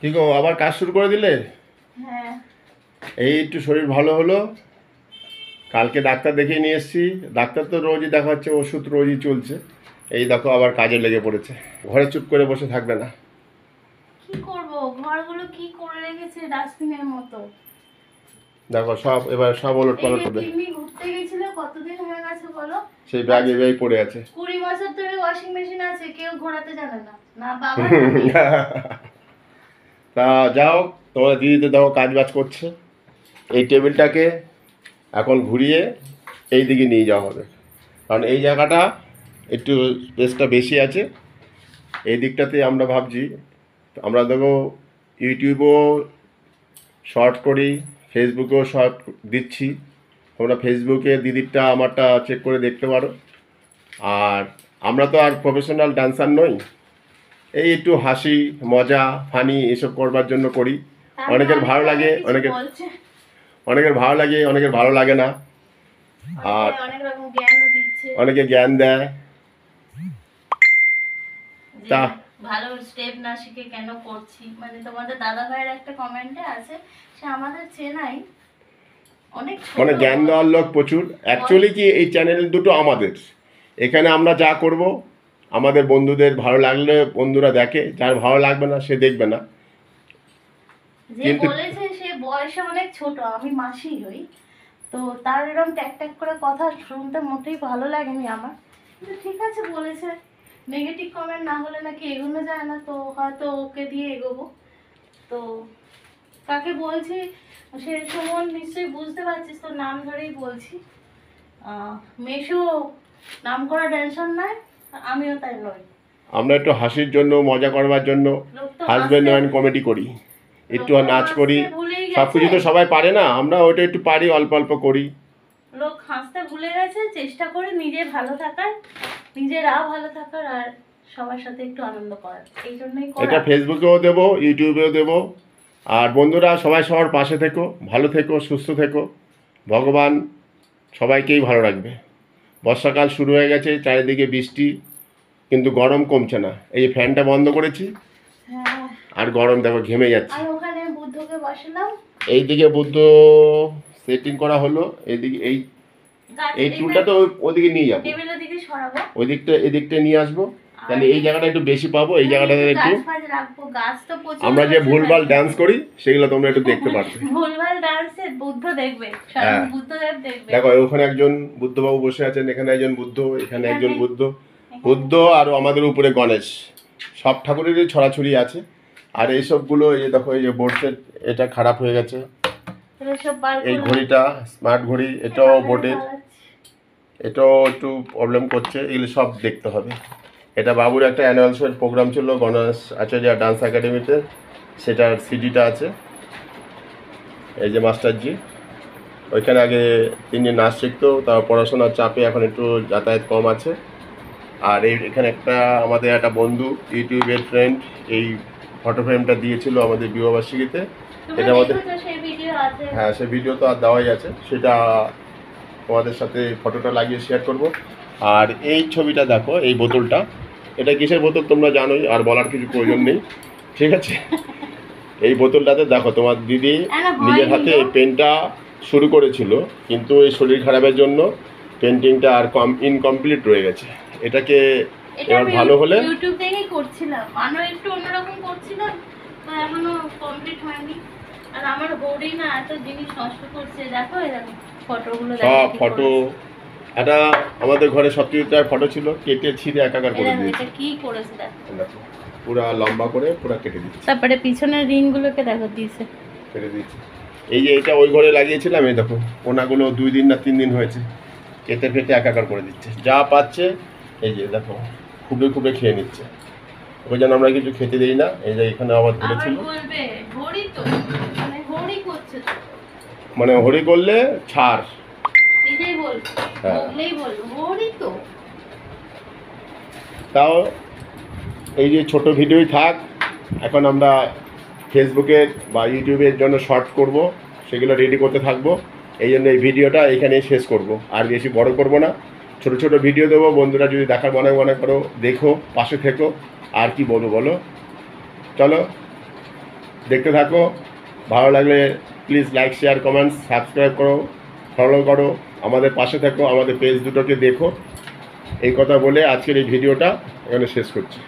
কি গো আবার কাজ শুরু করে দিলে? হ্যাঁ। এই একটু শরীর ভালো হলো, কালকে ডাক্তার দেখিয়ে নিয়ে এসেছি। ডাক্তার তো রোজই দেখা হচ্ছে, ওষুধ রোজই চলছে। এই দেখো আবার কাজে লেগে পড়েছে, ঘরে চুপ করে বসে থাকবে না। কি করব, ঘরগুলো কি করে রেখেছে ডাস্টবিনের মতো। দেখো সব এবার সব ওলট এই পালট যে হবে। তুমি ঘুরতে গেছিলে কতদিন হয়ে গেছে বলো? সেই ব্যাগ এভাবেই পড়ে আছে। 20 বছর ধরে ওয়াশিং মেশিন আছে, কেউ ঘোরাতে জানে না, না বাবা না তা যাও, তোমার দিদিতে দেখো কাজ বাজ করছে। এই টেবিলটাকে এখন ঘুরিয়ে এই দিকে নিয়ে যাওয়া হবে, কারণ এই জায়গাটা একটু স্পেসটা বেশি আছে। এই দিকটাতে আমরা ভাবছি, আমরা দেখো ইউটিউবেও শর্ট করি, ফেসবুকেও শর্ট দিচ্ছি। তোমরা ফেসবুকে দিদিরটা আমারটা চেক করে দেখতে পারো। আর আমরা তো আর প্রফেশনাল ডান্সার নই, এই একটু হাসি মজা ফানি এসব করবার জন্য করি। অনেকের ভালো লাগে, অনেকের ভালো লাগে, অনেকের ভালো লাগে না। আর অনেক রকম জ্ঞানও দিচ্ছে, অনেকে জ্ঞান দেয়। তা ভালো স্টেপ না শিখে কেন করছি, মানে তোমাদের দাদা ভাইয়ের একটা কমেন্টে আছে, সে আমাদের চেনাই, অনেক মানে জ্ঞান দেওয়ার লোক প্রচুর। অ্যাকচুয়ালি কি এই চ্যানেল দুটো আমাদের, এখানে আমরা যা করব আমাদের বন্ধুদের ভালো লাগলে বন্ধুরা দেখে, যার ভালো লাগবে না সে দেখবে না। যে বলেছে সে বয়সে অনেক ছোট, আমি মাসি হই, তো তার এরকম ট্যাক ট্যাক করে কথা শুনতে মোটেই ভালো লাগেনি আমার। কিন্তু ঠিক আছে বলেছে, নেগেটিভ কমেন্ট না হলে নাকি এগোনো যায় না, তো হয়তো ওকে দিয়ে এগোবো। তো কাকে বলছি সে সুমন, নিশ্চয়ই বুঝতে পারছিস, তো নাম ধরেই বলছি। মেশো নাম করা টেনশন নাই, আমিও তাই নই। আমরা একটু হাসির জন্য মজা করবার জন্য হাজব্যান্ড অ্যান্ড কমেডি করি, একটু নাচ করি। সব কিছু তো সবাই পারে না, আমরা ওইটা একটু পারি, অল্প অল্প করি। লোক হাসতে ভুলে গেছে, চেষ্টা করি নিজে ভালো থাকার, নিজেরাও ভালো থাকার, আর সবার সাথে একটু আনন্দ করার, এই জন্যই এটা ফেসবুকেও দেবো, ইউটিউবেও দেবো। আর বন্ধুরা সবাই সবার পাশে থেকো, ভালো থেকো, সুস্থ থেকো। ভগবান সবাইকেই ভালো রাখবে। বর্ষাকাল শুরু হয়ে গেছে, চারিদিকে বৃষ্টি, কিন্তু গরম কমছে না। এই ফ্যানটা বন্ধ করেছি, আর গরম দেখো ঘেমে যাচ্ছে। আর ওখানে বুদ্ধকে বসালাম, এইদিকে বুদ্ধ সেটিং করা হলো। এইদিকে এই টুলটা তো ওদিকে নিয়ে যাবো, টেবিলের দিকে সরাবো, ওই দিকটা এদিকটা নিয়ে আসবো, তাহলে এই জায়গাটা একটু বেশি পাবো। এই জায়গাটাতে একটু আমরা যে ভুলভাল ডান্স করি সেগুলো তোমরা একটু দেখতে পারবে। ভুলভাল ডান্সে বুদ্ধ দেখবে, বুদ্ধদেব দেখবে। দেখো ওখানে একজন বুদ্ধবাবু বসে আছেন, এখানে একজন বুদ্ধ, এখানে একজন বুদ্ধ, বুদ্ধ আর আমাদের উপরে গণেশ, সব ঠাকুরেরই ছড়াছড়ি আছে। আর এইসবগুলো এই যে দেখো, এই যে বোর্ডের এটা খারাপ হয়ে গেছে, এই ঘড়িটা স্মার্ট ঘড়ি, এটাও বোর্ডের, এটাও একটু প্রবলেম করছে। এগুলো সব দেখতে হবে। এটা বাবুর একটা অ্যানুয়াল প্রোগ্রাম ছিল গণেশ আচার্য ডান্স একাডেমিতে, সেটার সিডিটা আছে। এই যে মাস্টারজি, ওইখানে আগে তিনি নাচ শিখতো, তার পড়াশোনার চাপে এখন একটু যাতায়াত কম আছে। আর এখানে একটা আমাদের একটা বন্ধু ইউটিউবের ফ্রেন্ড এই ফটো ফ্রেমটা দিয়েছিল আমাদের বিবাহবার্ষিকীতে। এটা আমাদের, হ্যাঁ সে ভিডিও তো আর দেওয়াই আছে, সেটা তোমাদের সাথে ফটোটা লাগিয়ে শেয়ার করব। আর এই ছবিটা দেখো, এই বোতলটা, এটা কিসের বোতল তোমরা জানোই, আর বলার কিছু প্রয়োজন নেই, ঠিক আছে। এই বোতলটাতে দেখো তোমার দিদি নিজের হাতে পেনটা শুরু করেছিল, কিন্তু এই শরীর খারাপের জন্য পেন্টিংটা আর ইনকমপ্লিট রয়ে গেছে। এটাকে এবার ভালো হলে ইউটিউব থেকেই করছিলাম, আরো একটু অন্যরকম করছিলাম, তো এখনো কমপ্লিট হয়নি। আর আমার বডি না এত জিনিস নষ্ট করছে, দেখো এরকম ফটোগুলো, সব ফটো, এটা আমাদের ঘরে সত্যিকার ফটো ছিল, কেটে ছিঁড়ে একাকার করে দিয়েছে। এটা কি করেছে দেখো, পুরো লম্বা করে পুরো কেটে দিয়েছে। তারপরে পিছনের রিংগুলোকে দেখো দিয়েছে, কেটে দিয়েছে। এই যে এটা ওই ঘরে লাগিয়েছিলাম, এই দেখো ওনাগুলো 2 দিন না 3 দিন হয়েছে, কেটে ফেটে একাকার করে দিচ্ছে। যা পাচ্ছে এই যে দেখো খুবলে খুবলে খেয়ে নিচ্ছে। ওই জন্য আমরা কিছু খেতে দিই না। এই যে এখানে আবার ধরেছিল, মানে হরি করলে ছাড়, তাও এই যে ছোট ভিডিওই থাক। এখন আমরা ফেসবুকের বা ইউটিউবের জন্য শর্ট করব, সেগুলো রেডি করতে থাকবো। এই জন্য এই ভিডিওটা এখানেই শেষ করব, আর বেশি বড় করব না। ছোট ছোট ভিডিও দেবো, বন্ধুরা যদি দেখার মনে করো দেখো, পাশে থেকো। আর কি বলবো বলো, চলো। দেখতে থাকো। ভালো লাগলে please like, share, comments, subscribe করো, ফলো করো, আমাদের পাশে থাকো, আমাদের পেজ দুটোকে দেখো। এই কথা বলে আজকের এই ভিডিওটা এখানে শেষ করছি।